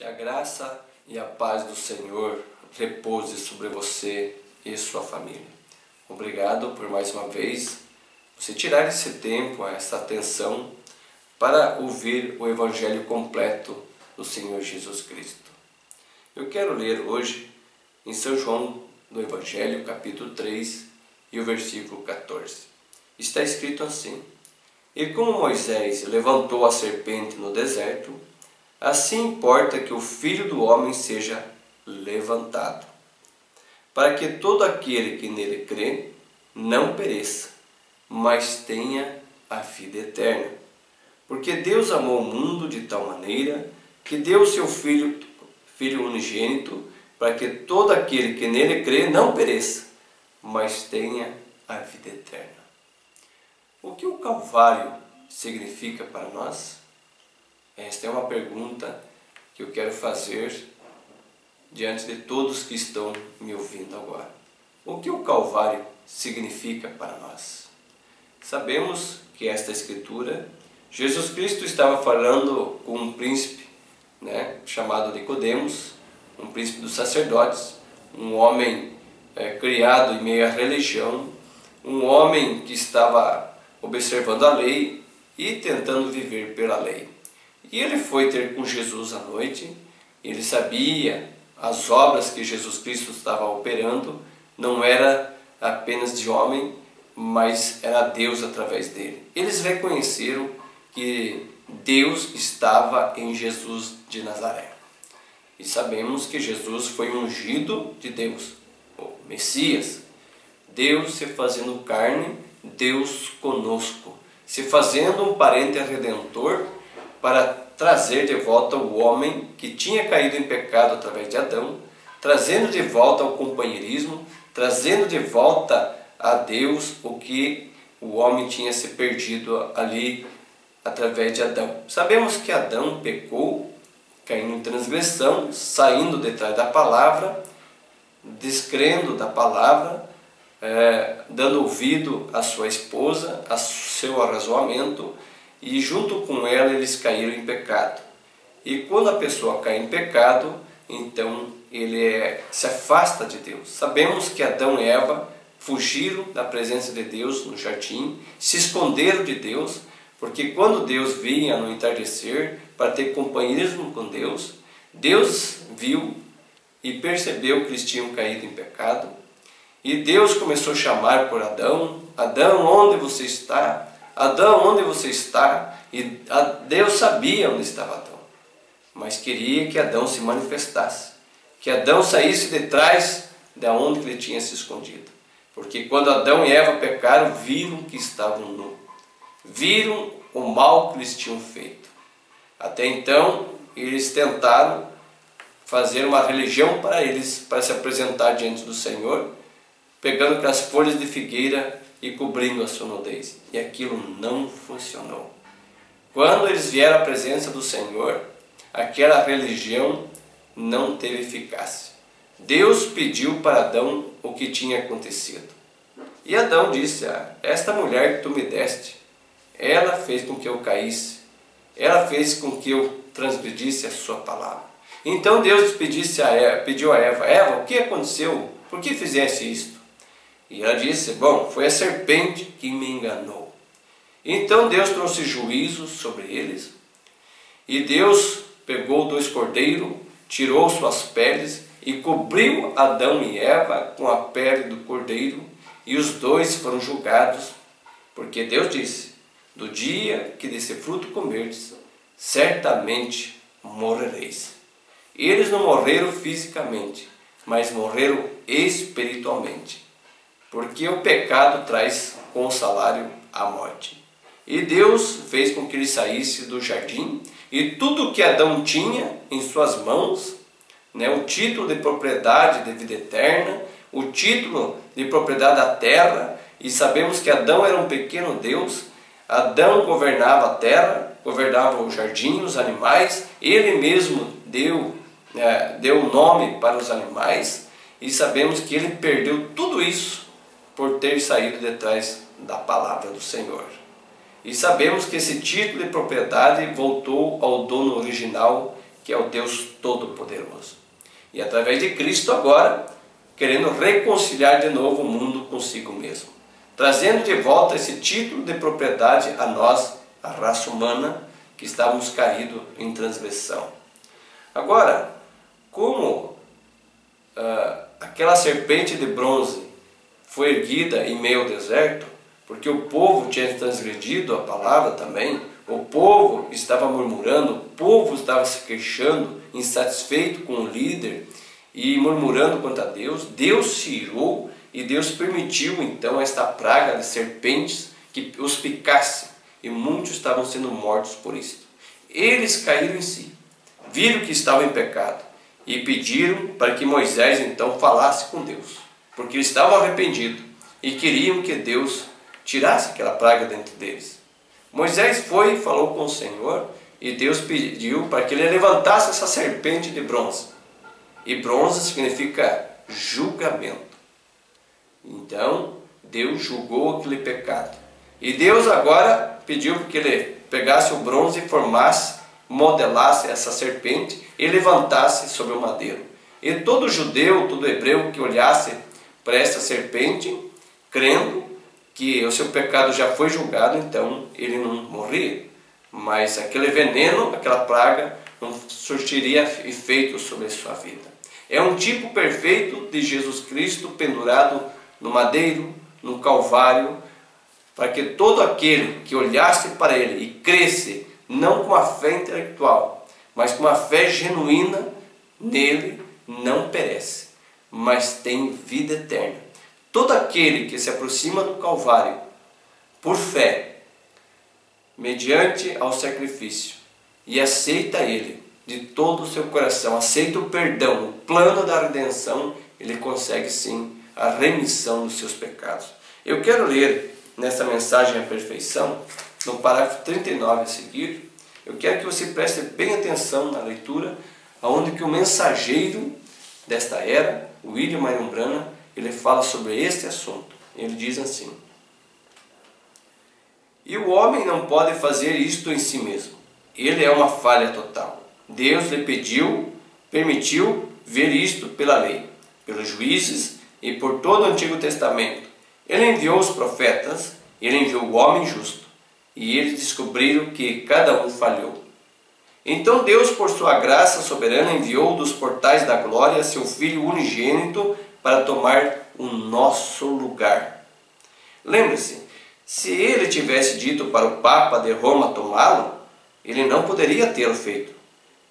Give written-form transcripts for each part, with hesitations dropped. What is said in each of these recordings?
Que a graça e a paz do Senhor repouse sobre você e sua família. Obrigado por mais uma vez você tirar esse tempo, essa atenção para ouvir o Evangelho completo do Senhor Jesus Cristo. Eu quero ler hoje em São João do Evangelho, capítulo 3 e o versículo 14. Está escrito assim: E como Moisés levantou a serpente no deserto, assim importa que o Filho do Homem seja levantado, para que todo aquele que nele crê não pereça, mas tenha a vida eterna. Porque Deus amou o mundo de tal maneira que deu o seu Filho unigênito, para que todo aquele que nele crê não pereça, mas tenha a vida eterna. O que o Calvário significa para nós? Esta é uma pergunta que eu quero fazer diante de todos que estão me ouvindo agora. O que o Calvário significa para nós? Sabemos que esta escritura, Jesus Cristo estava falando com um príncipe, chamado Nicodemos, um príncipe dos sacerdotes, um homem criado em meio à religião, um homem que estava observando a lei e tentando viver pela lei. E ele foi ter com Jesus à noite. Ele sabia as obras que Jesus Cristo estava operando, não era apenas de homem, mas era Deus através dele. Eles reconheceram que Deus estava em Jesus de Nazaré. E sabemos que Jesus foi ungido de Deus, o Messias. Deus se fazendo carne, Deus conosco, se fazendo um parente redentor para trazer de volta o homem que tinha caído em pecado através de Adão, trazendo de volta ao companheirismo, trazendo de volta a Deus o que o homem tinha se perdido ali através de Adão. Sabemos que Adão pecou, caindo em transgressão, saindo detrás da palavra, descrendo da palavra, dando ouvido à sua esposa, ao seu arrazoamento, e junto com ela eles caíram em pecado. E quando a pessoa cai em pecado, então ele se afasta de Deus. Sabemos que Adão e Eva fugiram da presença de Deus no jardim, se esconderam de Deus, porque quando Deus vinha no entardecer para ter companheirismo com Deus, Deus viu e percebeu que eles tinham caído em pecado. E Deus começou a chamar por Adão: Adão, onde você está? Adão, onde você está? E Deus sabia onde estava Adão, mas queria que Adão se manifestasse, que Adão saísse de trás de onde ele tinha se escondido. Porque quando Adão e Eva pecaram, viram que estavam nus, viram o mal que eles tinham feito. Até então, eles tentaram fazer uma religião para eles, para se apresentar diante do Senhor, pegando aquelas folhas de figueira e cobrindo a sua nudez. E aquilo não funcionou. Quando eles vieram à presença do Senhor, aquela religião não teve eficácia. Deus pediu para Adão o que tinha acontecido. E Adão disse: esta mulher que tu me deste, ela fez com que eu caísse, ela fez com que eu transgredisse a sua palavra. Então Deus pediu a Eva: Eva, o que aconteceu? Por que fizeste isto? E ela disse: bom, foi a serpente que me enganou. Então Deus trouxe juízo sobre eles, e Deus pegou 2 cordeiros, tirou suas peles e cobriu Adão e Eva com a pele do cordeiro, e os dois foram julgados, porque Deus disse: do dia que desse fruto comerdes, certamente morrereis. Eles não morreram fisicamente, mas morreram espiritualmente, porque o pecado traz com o salário a morte. E Deus fez com que ele saísse do jardim, e tudo que Adão tinha em suas mãos, o título de propriedade de vida eterna, o título de propriedade da terra, e sabemos que Adão era um pequeno Deus. Adão governava a terra, governava o jardim, os animais, ele mesmo deu nome para os animais, e sabemos que ele perdeu tudo isso por ter saído detrás da palavra do Senhor. E sabemos que esse título de propriedade voltou ao dono original, que é o Deus Todo-Poderoso. E através de Cristo agora, querendo reconciliar de novo o mundo consigo mesmo, trazendo de volta esse título de propriedade a nós, a raça humana, que estávamos caídos em transgressão. Agora, como aquela serpente de bronze foi erguida em meio ao deserto, porque o povo tinha transgredido a palavra também, o povo estava murmurando, o povo estava se queixando, insatisfeito com o líder e murmurando contra Deus, Deus se irou e Deus permitiu então esta praga de serpentes que os picasse, e muitos estavam sendo mortos por isso. Eles caíram em si, viram que estavam em pecado e pediram para que Moisés então falasse com Deus, porque eles estavam arrependidos e queriam que Deus tirasse aquela praga dentro deles. Moisés foi e falou com o Senhor, e Deus pediu para que ele levantasse essa serpente de bronze. E bronze significa julgamento. Então Deus julgou aquele pecado. E Deus agora pediu que ele pegasse o bronze e formasse, modelasse essa serpente e levantasse sobre o madeiro. E todo judeu, todo hebreu que olhasse para essa serpente, crendo que o seu pecado já foi julgado, então ele não morria. Mas aquele veneno, aquela praga, não surtiria efeito sobre a sua vida. É um tipo perfeito de Jesus Cristo pendurado no madeiro, no Calvário, para que todo aquele que olhasse para ele e cresce, não com a fé intelectual, mas com a fé genuína nele, não perece, mas tem vida eterna. Todo aquele que se aproxima do Calvário por fé, mediante ao sacrifício, e aceita ele de todo o seu coração, aceita o perdão, o plano da redenção, ele consegue sim a remissão dos seus pecados. Eu quero ler nessa mensagem à perfeição, no parágrafo 39 a seguir, eu quero que você preste bem atenção na leitura, onde que o mensageiro desta era, William Marion Branham, ele fala sobre este assunto. Ele diz assim: e o homem não pode fazer isto em si mesmo. Ele é uma falha total. Deus lhe permitiu ver isto pela lei, pelos juízes e por todo o Antigo Testamento. Ele enviou os profetas, ele enviou o homem justo, e eles descobriram que cada um falhou. Então Deus, por sua graça soberana, enviou dos portais da glória seu Filho unigênito para tomar o nosso lugar. Lembre-se, se ele tivesse dito para o Papa de Roma tomá-lo, ele não poderia tê-lo feito.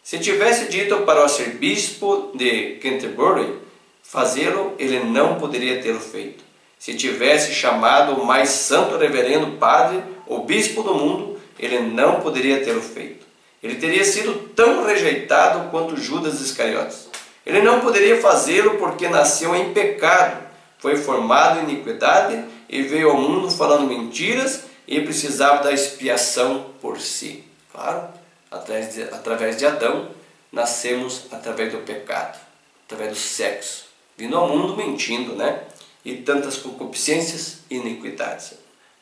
Se tivesse dito para o arcebispo de Canterbury fazê-lo, ele não poderia tê-lo feito. Se tivesse chamado o mais santo reverendo padre ou bispo do mundo, ele não poderia tê-lo feito. Ele teria sido tão rejeitado quanto Judas Iscariotes. Ele não poderia fazê-lo porque nasceu em pecado, foi formado em iniquidade e veio ao mundo falando mentiras e precisava da expiação por si. Claro, através de Adão, nascemos através do pecado, através do sexo, vindo ao mundo mentindo, né? E tantas concupiscências e iniquidades.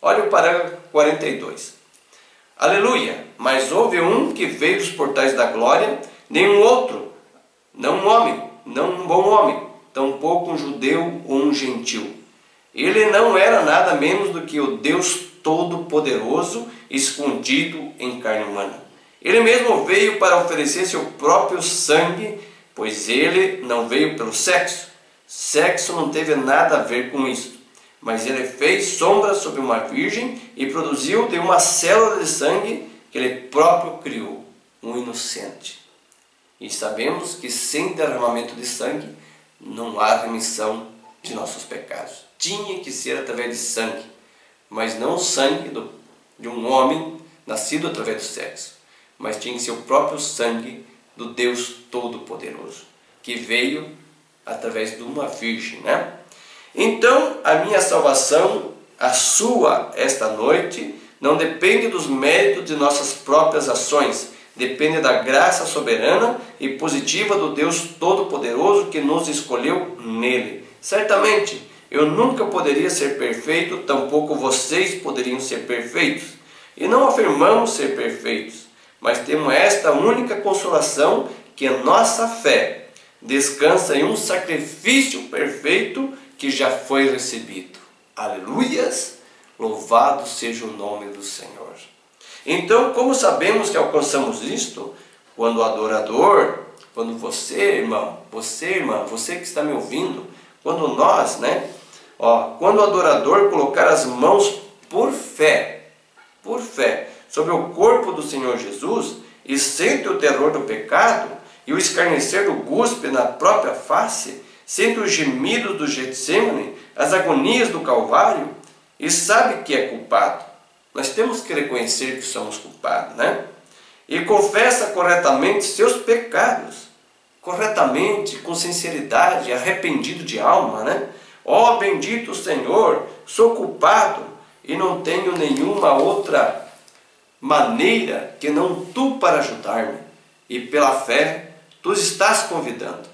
Olha o parágrafo 42. Aleluia! Mas houve um que veio dos portais da glória, nenhum outro, não um homem, não um bom homem, tampouco um judeu ou um gentil. Ele não era nada menos do que o Deus Todo-Poderoso escondido em carne humana. Ele mesmo veio para oferecer seu próprio sangue, pois ele não veio pelo sexo. Sexo não teve nada a ver com isso. Mas ele fez sombra sobre uma virgem e produziu de uma célula de sangue que ele próprio criou, um inocente. E sabemos que sem derramamento de sangue não há remissão de nossos pecados. Tinha que ser através de sangue, mas não o sangue de um homem nascido através do sexo, mas tinha que ser o próprio sangue do Deus Todo-Poderoso, que veio através de uma virgem, né? Então, a minha salvação, a sua, esta noite, não depende dos méritos de nossas próprias ações, depende da graça soberana e positiva do Deus Todo-Poderoso que nos escolheu nele. Certamente, eu nunca poderia ser perfeito, tampouco vocês poderiam ser perfeitos. E não afirmamos ser perfeitos, mas temos esta única consolação, que a nossa fé descansa em um sacrifício perfeito que já foi recebido. Aleluias! Louvado seja o nome do Senhor. Então, como sabemos que alcançamos isto? Quando o adorador, quando você, irmão, você que está me ouvindo, quando nós, quando o adorador colocar as mãos por fé, sobre o corpo do Senhor Jesus, e sente o terror do pecado, e o escarnecer do guspe na própria face, sente os gemidos do Getsemane, as agonias do Calvário, e sabe que é culpado. Nós temos que reconhecer que somos culpados, E confessa corretamente seus pecados, corretamente, com sinceridade, arrependido de alma, Ó bendito Senhor, sou culpado e não tenho nenhuma outra maneira que não tu para ajudar-me. E pela fé, tu estás convidando.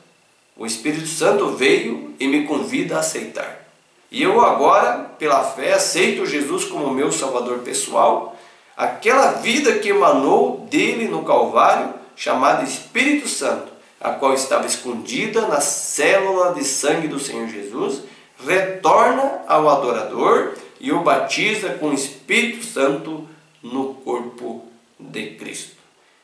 O Espírito Santo veio e me convida a aceitar. E eu agora, pela fé, aceito Jesus como meu Salvador pessoal, aquela vida que emanou dele no Calvário, chamada Espírito Santo, a qual estava escondida na célula de sangue do Senhor Jesus, retorna ao adorador e o batiza com o Espírito Santo no corpo de Cristo.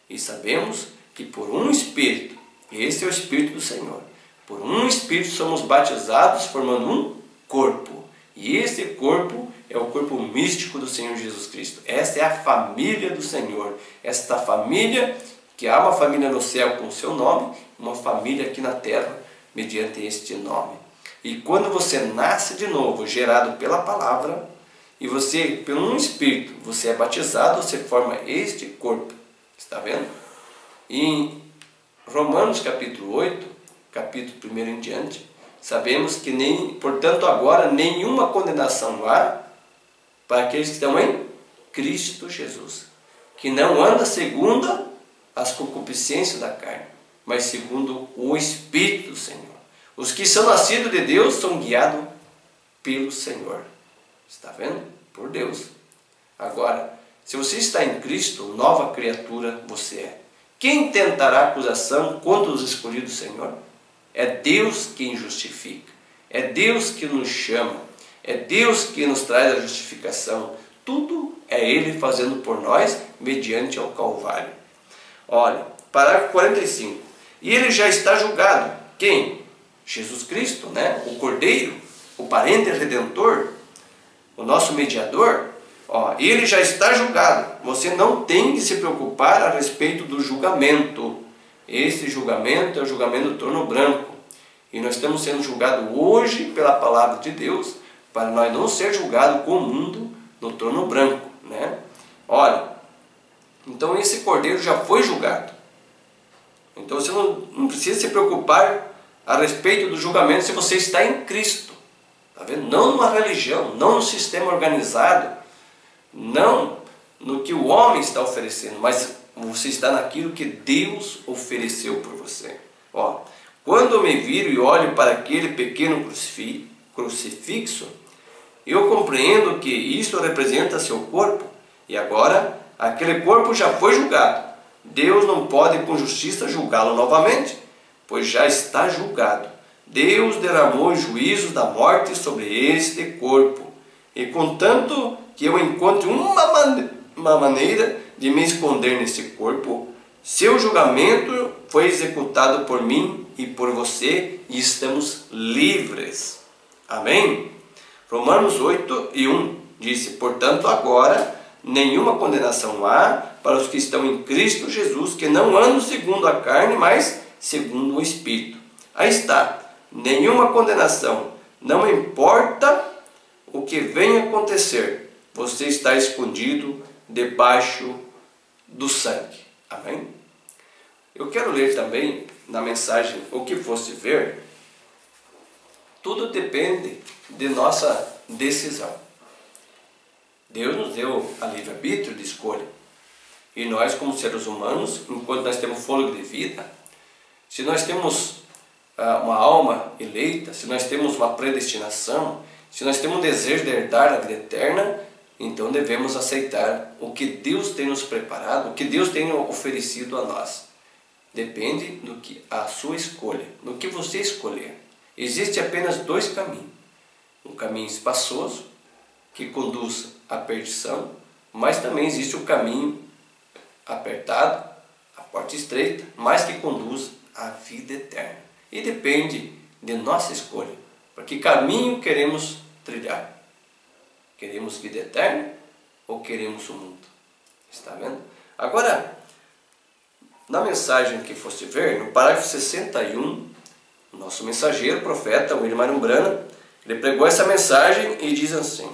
E sabemos que por um Espírito, esse é o Espírito do Senhor, por um Espírito somos batizados formando um corpo. E esse corpo é o corpo místico do Senhor Jesus Cristo. Esta é a família do Senhor. Esta família, que há uma família no céu com o seu nome, uma família aqui na terra, mediante este nome. E quando você nasce de novo, gerado pela palavra, e você, pelo um Espírito, você é batizado, você forma este corpo. Está vendo? E em Romanos capítulo 8, capítulo 1 em diante, sabemos que portanto agora nenhuma condenação há para aqueles que estão em Cristo Jesus, que não anda segundo as concupiscências da carne, mas segundo o Espírito do Senhor. Os que são nascidos de Deus são guiados pelo Senhor. Está vendo? Por Deus. Agora, se você está em Cristo, nova criatura você é. Quem tentará acusação contra os escolhidos do Senhor? É Deus quem justifica. É Deus que nos chama. É Deus que nos traz a justificação. Tudo é Ele fazendo por nós, mediante ao Calvário. Olha, parágrafo 45. E Ele já está julgado. Quem? Jesus Cristo, o Cordeiro, o parente redentor, o nosso mediador. Ele já está julgado. Você não tem que se preocupar a respeito do julgamento. Esse julgamento é o julgamento do trono branco. E nós estamos sendo julgados hoje pela palavra de Deus, para nós não ser julgados com o mundo no trono branco. Olha, então esse cordeiro já foi julgado. Então você não precisa se preocupar a respeito do julgamento se você está em Cristo. Tá vendo? Não numa religião, não no sistema organizado, não no que o homem está oferecendo, mas você está naquilo que Deus ofereceu por você. Quando eu me viro e olho para aquele pequeno crucifixo, eu compreendo que isto representa seu corpo, e agora aquele corpo já foi julgado. Deus não pode com justiça julgá-lo novamente, pois já está julgado. Deus derramou os juízos da morte sobre este corpo, e contanto que eu encontre uma maneira de me esconder nesse corpo, seu julgamento foi executado por mim e por você, e estamos livres. Amém? Romanos 8:1 disse: portanto agora nenhuma condenação há para os que estão em Cristo Jesus, que não andam segundo a carne, mas segundo o Espírito. Aí está, nenhuma condenação. Não importa o que venha acontecer, você está escondido debaixo do sangue. Amém? Eu quero ler também na mensagem O que fosse ver. Tudo depende de nossa decisão. Deus nos deu a livre-arbítrio de escolha. E nós, como seres humanos, enquanto nós temos fôlego de vida, se nós temos uma alma eleita, se nós temos uma predestinação, se nós temos um desejo de herdar a vida eterna, então devemos aceitar o que Deus tem nos preparado, o que Deus tem oferecido a nós. Depende do que a sua escolha, do que você escolher. Existe apenas dois caminhos. Um caminho espaçoso, que conduz à perdição, mas também existe o caminho apertado, a porta estreita, mas que conduz à vida eterna. E depende de nossa escolha. Para que caminho queremos trilhar? Queremos vida eterna ou queremos o mundo? Está vendo? Agora, na mensagem que foste ver, no parágrafo 61, o nosso mensageiro, o profeta William Branham, ele pregou essa mensagem e diz assim: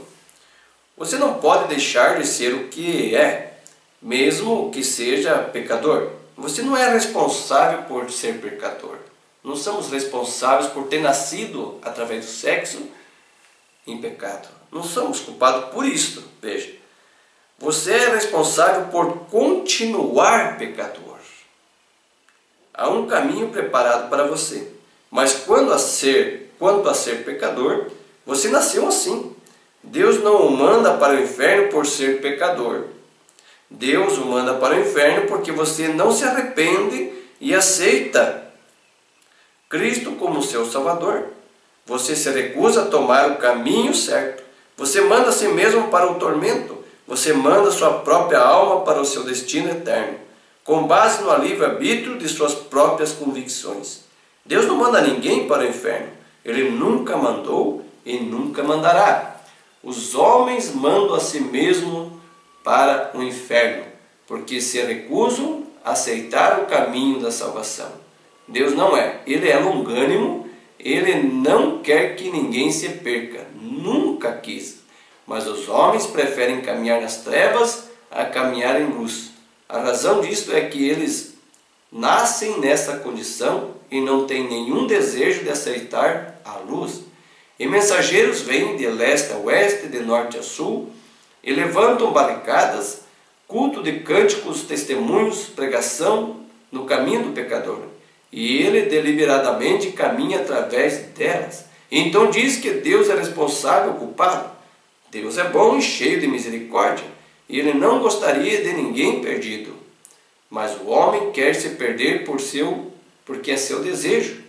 você não pode deixar de ser o que é, mesmo que seja pecador. Você não é responsável por ser pecador. Não somos responsáveis por ter nascido através do sexo em pecado. Não somos culpados por isto. Veja, você é responsável por continuar pecador. Há um caminho preparado para você. Mas quanto a ser pecador, você nasceu assim. Deus não o manda para o inferno por ser pecador. Deus o manda para o inferno porque você não se arrepende e aceita Cristo como seu Salvador. Você se recusa a tomar o caminho certo. Você manda a si mesmo para o tormento. Você manda sua própria alma para o seu destino eterno, com base no livre-arbítrio de suas próprias convicções. Deus não manda ninguém para o inferno. Ele nunca mandou e nunca mandará. Os homens mandam a si mesmo para o inferno, porque se recusam a aceitar o caminho da salvação. Deus não é. Ele é longânimo, ele não quer que ninguém se perca. Nunca quis. Mas os homens preferem caminhar nas trevas a caminhar em luz. A razão disto é que eles nascem nessa condição e não têm nenhum desejo de aceitar a luz. E mensageiros vêm de leste a oeste, de norte a sul, e levantam barricadas, culto de cânticos, testemunhos, pregação no caminho do pecador. E ele deliberadamente caminha através delas. Então diz que Deus é responsável, culpado. Deus é bom e cheio de misericórdia, e ele não gostaria de ninguém perdido. Mas o homem quer se perder porque é seu desejo.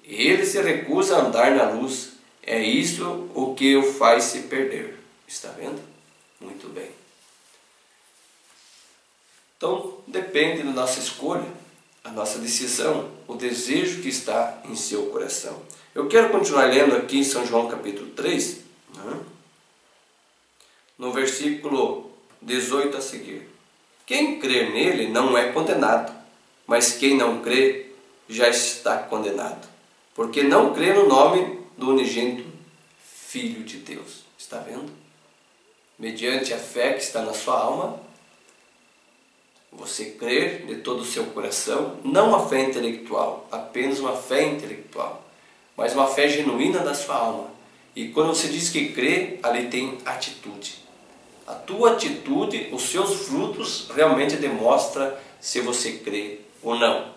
Ele se recusa a andar na luz. É isso o que o faz se perder. Está vendo? Muito bem. Então, depende da nossa escolha, a nossa decisão, o desejo que está em seu coração. Eu quero continuar lendo aqui em São João capítulo 3, no versículo 18 a seguir. Quem crê nele não é condenado, mas quem não crê já está condenado, porque não crê no nome do unigênito Filho de Deus. Está vendo? Mediante a fé que está na sua alma, você crer de todo o seu coração, não uma fé intelectual, apenas uma fé intelectual, mas uma fé genuína da sua alma. E quando você diz que crê, ali tem atitude. A tua atitude, os seus frutos realmente demonstram se você crê ou não.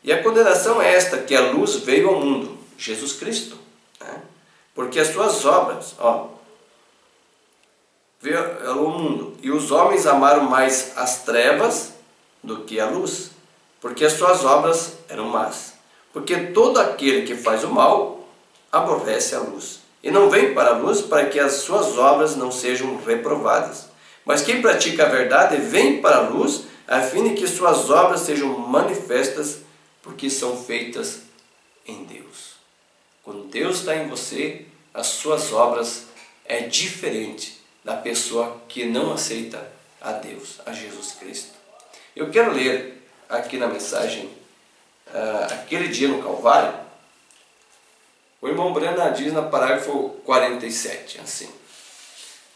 E a condenação é esta, que a luz veio ao mundo, Jesus Cristo, porque as suas obras, veio ao mundo, e os homens amaram mais as trevas do que a luz, porque as suas obras eram más. Porque todo aquele que faz o mal aborrece a luz, e não vem para a luz para que as suas obras não sejam reprovadas. Mas quem pratica a verdade vem para a luz, a fim de que suas obras sejam manifestas, porque são feitas em Deus. Quando Deus está em você, as suas obras é diferente da pessoa que não aceita a Deus, a Jesus Cristo. Eu quero ler aqui na mensagem, aquele dia no Calvário. O irmão Branham diz no parágrafo 47, assim: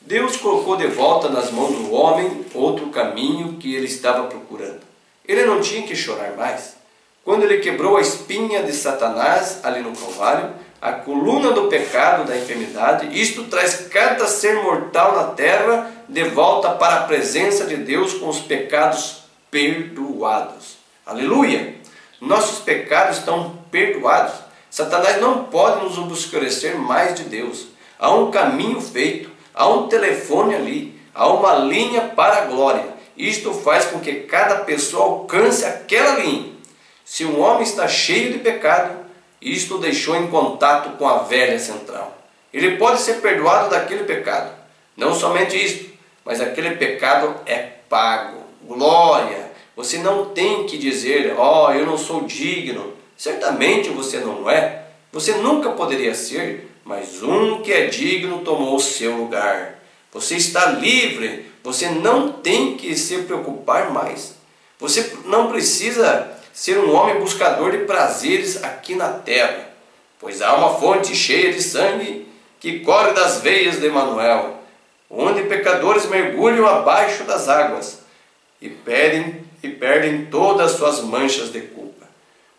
Deus colocou de volta nas mãos do homem outro caminho que ele estava procurando. Ele não tinha que chorar mais. Quando ele quebrou a espinha de Satanás ali no Calvário, a coluna do pecado, da enfermidade, isto traz cada ser mortal na terra de volta para a presença de Deus com os pecados perdoados. Aleluia! Nossos pecados estão perdoados. Satanás não pode nos obscurecer mais de Deus. Há um caminho feito. há um telefone ali, há uma linha para a glória. Isto faz com que cada pessoa alcance aquela linha. Se um homem está cheio de pecado, isto o deixou em contato com a velha central. Ele pode ser perdoado daquele pecado. Não somente isto, mas aquele pecado é pago. Glória! Você não tem que dizer, eu não sou digno. Certamente você não é. Você nunca poderia ser, mas um que é digno tomou o seu lugar. Você está livre. Você não tem que se preocupar mais. Você não precisa ser um homem buscador de prazeres aqui na terra, pois há uma fonte cheia de sangue que corre das veias de Emanuel, onde pecadores mergulham abaixo das águas e perdem todas as suas manchas de culpa.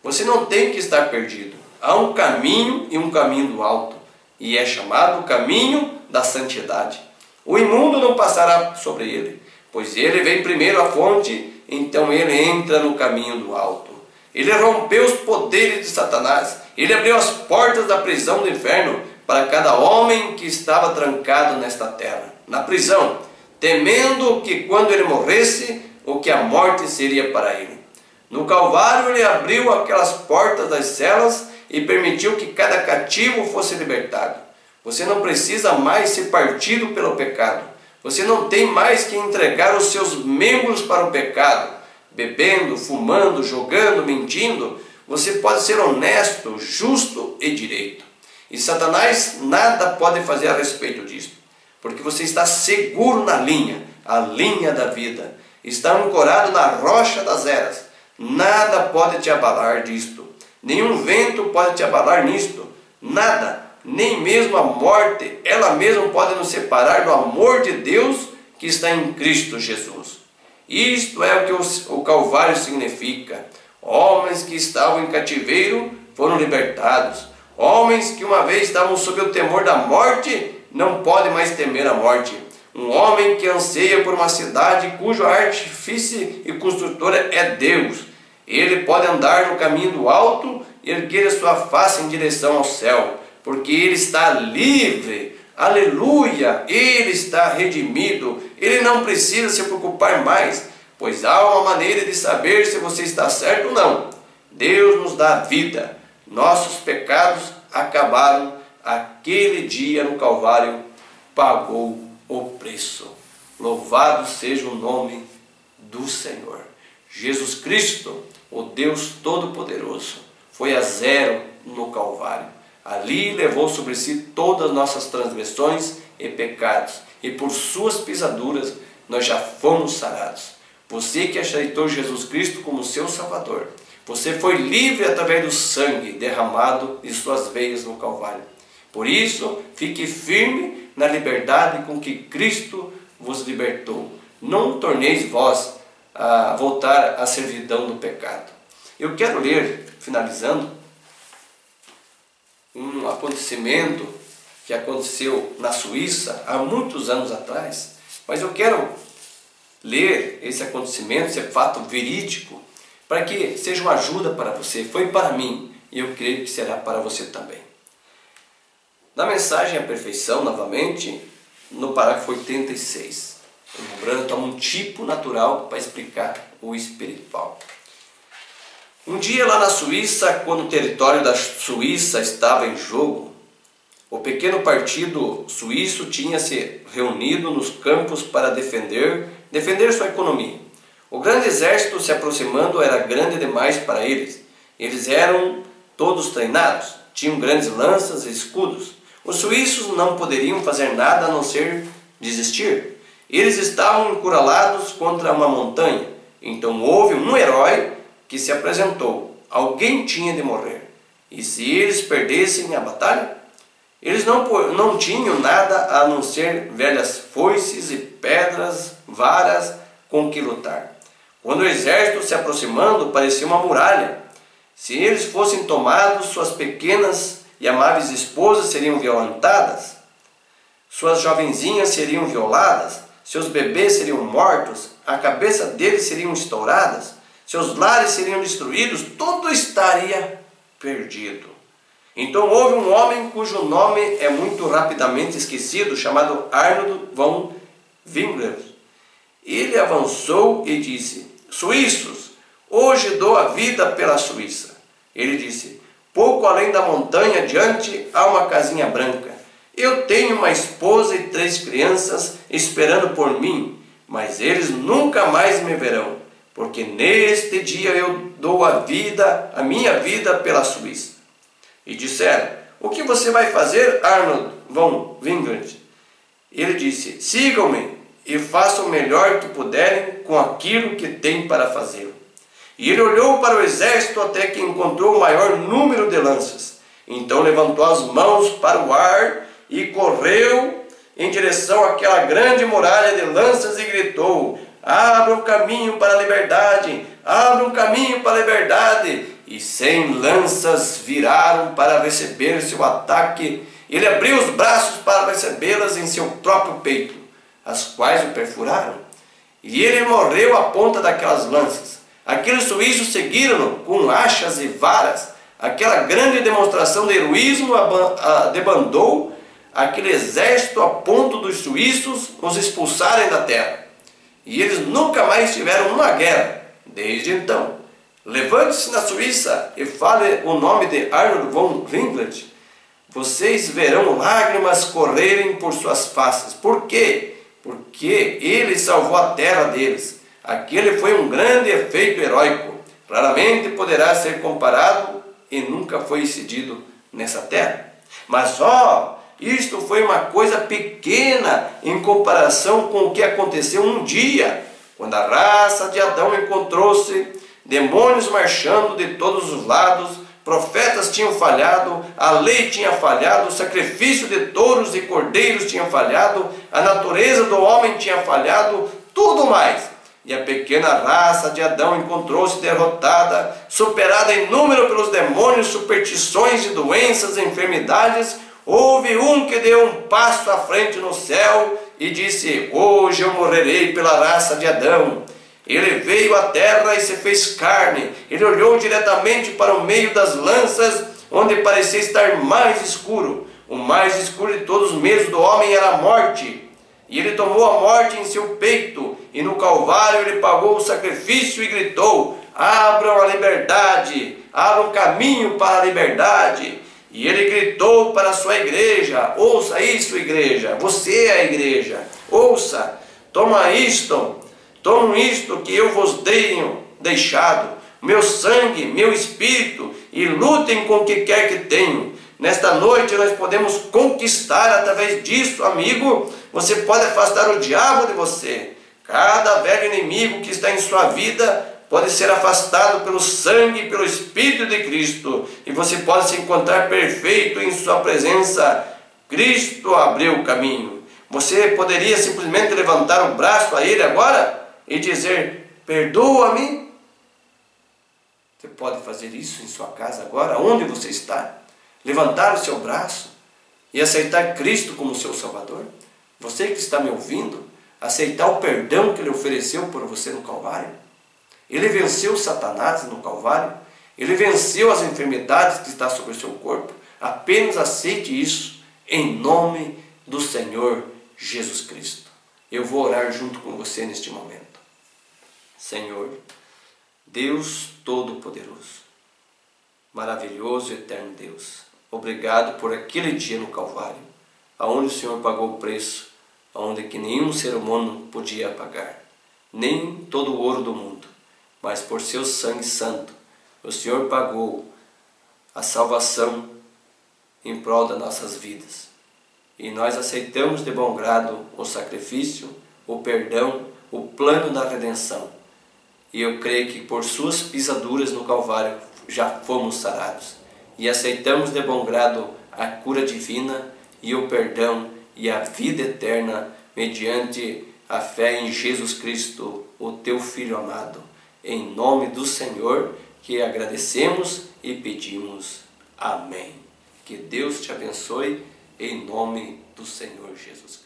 Você não tem que estar perdido. Há um caminho e um caminho do alto, e é chamado o caminho da santidade. O imundo não passará sobre ele, pois ele vem primeiro à fonte, então ele entra no caminho do alto. Ele rompeu os poderes de Satanás. Ele abriu as portas da prisão do inferno para cada homem que estava trancado nesta terra, na prisão, temendo que quando ele morresse, o que a morte seria para ele. No Calvário ele abriu aquelas portas das celas e permitiu que cada cativo fosse libertado. Você não precisa mais ser partido pelo pecado. Você não tem mais que entregar os seus membros para o pecado, bebendo, fumando, jogando, mentindo. Você pode ser honesto, justo e direito. E Satanás nada pode fazer a respeito disso, porque você está seguro na linha, a linha da vida. Está ancorado na rocha das eras. Nada pode te abalar disto. Nenhum vento pode te abalar nisto. Nada. Nem mesmo a morte, ela mesma pode nos separar do amor de Deus que está em Cristo Jesus. Isto é o que o Calvário significa. Homens que estavam em cativeiro foram libertados. Homens que uma vez estavam sob o temor da morte, não podem mais temer a morte. Um homem que anseia por uma cidade cujo artífice e construtor é Deus. Ele pode andar no caminho do alto e erguer a sua face em direção ao céu, porque ele está livre. Aleluia! Ele está redimido. Ele não precisa se preocupar mais, pois há uma maneira de saber se você está certo ou não. Deus nos dá vida. Nossos pecados acabaram. Aquele dia no Calvário pagou o preço. Louvado seja o nome do Senhor. Jesus Cristo, o Deus Todo-Poderoso, foi a zero no Calvário. Ali levou sobre si todas as nossas transgressões e pecados, e por suas pisaduras nós já fomos sarados. Você que aceitou Jesus Cristo como seu Salvador, você foi livre através do sangue derramado de suas veias no Calvário. Por isso, fique firme na liberdade com que Cristo vos libertou. Não torneis vós a voltar à servidão do pecado. Eu quero ler, finalizando, um acontecimento que aconteceu na Suíça há muitos anos atrás, mas eu quero ler esse acontecimento, esse fato verídico, para que seja uma ajuda para você. Foi para mim e eu creio que será para você também. Na mensagem à perfeição, novamente, no parágrafo 86, o Branco toma um tipo natural para explicar o espiritual. Um dia lá na Suíça, quando o território da Suíça estava em jogo, o pequeno partido suíço tinha se reunido nos campos para defender sua economia. O grande exército se aproximando era grande demais para eles. Eles eram todos treinados, tinham grandes lanças e escudos. Os suíços não poderiam fazer nada a não ser desistir. Eles estavam encurralados contra uma montanha. Então houve um herói que se apresentou. Alguém tinha de morrer. E se eles perdessem a batalha? Eles não tinham nada a não ser velhas foices e pedras, varas com que lutar. Quando o exército se aproximando, parecia uma muralha. Se eles fossem tomados, suas pequenas e amáveis esposas seriam violentadas, suas jovenzinhas seriam violadas, seus bebês seriam mortos, a cabeça deles seriam estouradas, seus lares seriam destruídos, tudo estaria perdido. Então houve um homem cujo nome é muito rapidamente esquecido, chamado Arnold von Winckler. Ele avançou e disse: suíços, hoje dou a vida pela Suíça. Ele disse: pouco além da montanha adiante há uma casinha branca. Eu tenho uma esposa e 3 crianças esperando por mim, mas eles nunca mais me verão, porque neste dia eu dou a minha vida pela Suíça. E disseram: o que você vai fazer, Arnold von Winckler? Ele disse: sigam-me e façam o melhor que puderem com aquilo que têm para fazer. E ele olhou para o exército até que encontrou o maior número de lanças. Então levantou as mãos para o ar e correu em direção àquela grande muralha de lanças e gritou: abra um caminho para a liberdade, abra um caminho para a liberdade. E 100 lanças viraram para receber seu ataque. Ele abriu os braços para recebê-las em seu próprio peito, as quais o perfuraram. E ele morreu à ponta daquelas lanças. Aqueles suíços seguiram-no com achas e varas. Aquela grande demonstração de heroísmo debandou aquele exército a ponto dos suíços os expulsarem da terra. E eles nunca mais tiveram uma guerra desde então. Levante-se na Suíça e fale o nome de Arnold von Winckler. Vocês verão lágrimas correrem por suas faces. Por quê? Porque ele salvou a terra deles. Aquele foi um grande efeito heróico. Raramente poderá ser comparado e nunca foi excedido nessa terra. Mas isto foi uma coisa pequena em comparação com o que aconteceu um dia, quando a raça de Adão encontrou-se, demônios marchando de todos os lados, profetas tinham falhado, a lei tinha falhado, o sacrifício de touros e cordeiros tinha falhado, a natureza do homem tinha falhado, tudo mais. E a pequena raça de Adão encontrou-se derrotada, superada em número pelos demônios, superstições e doenças e enfermidades. Houve um que deu um passo à frente no céu e disse: hoje eu morrerei pela raça de Adão. Ele veio à terra e se fez carne. Ele olhou diretamente para o meio das lanças, onde parecia estar mais escuro. O mais escuro de todos os medos do homem era a morte. E ele tomou a morte em seu peito, e no Calvário ele pagou o sacrifício e gritou: abram a liberdade, abram caminho para a liberdade. E ele gritou para a sua igreja: ouça isso, igreja, você é a igreja, ouça, toma isto que eu vos tenho deixado, meu sangue, meu espírito, e lutem com o que quer que tenham. Nesta noite nós podemos conquistar através disso, amigo. Você pode afastar o diabo de você. Cada velho inimigo que está em sua vida pode ser afastado pelo sangue e pelo Espírito de Cristo. E você pode se encontrar perfeito em sua presença. Cristo abriu o caminho. Você poderia simplesmente levantar o braço a Ele agora e dizer: perdoa-me. Você pode fazer isso em sua casa agora, onde você está. Levantar o seu braço e aceitar Cristo como seu Salvador. Você que está me ouvindo, aceitar o perdão que Ele ofereceu por você no Calvário. Ele venceu Satanás no Calvário. Ele venceu as enfermidades que estão sobre o seu corpo. Apenas aceite isso em nome do Senhor Jesus Cristo. Eu vou orar junto com você neste momento. Senhor, Deus Todo-Poderoso, maravilhoso e eterno Deus, obrigado por aquele dia no Calvário, aonde o Senhor pagou o preço, aonde que nenhum ser humano podia pagar, nem todo o ouro do mundo, mas por seu sangue santo, o Senhor pagou a salvação em prol das nossas vidas. E nós aceitamos de bom grado o sacrifício, o perdão, o plano da redenção. E eu creio que por suas pisaduras no Calvário já fomos sarados. E aceitamos de bom grado a cura divina e o perdão e a vida eterna mediante a fé em Jesus Cristo, o teu Filho amado. Em nome do Senhor que agradecemos e pedimos. Amém. Que Deus te abençoe em nome do Senhor Jesus Cristo.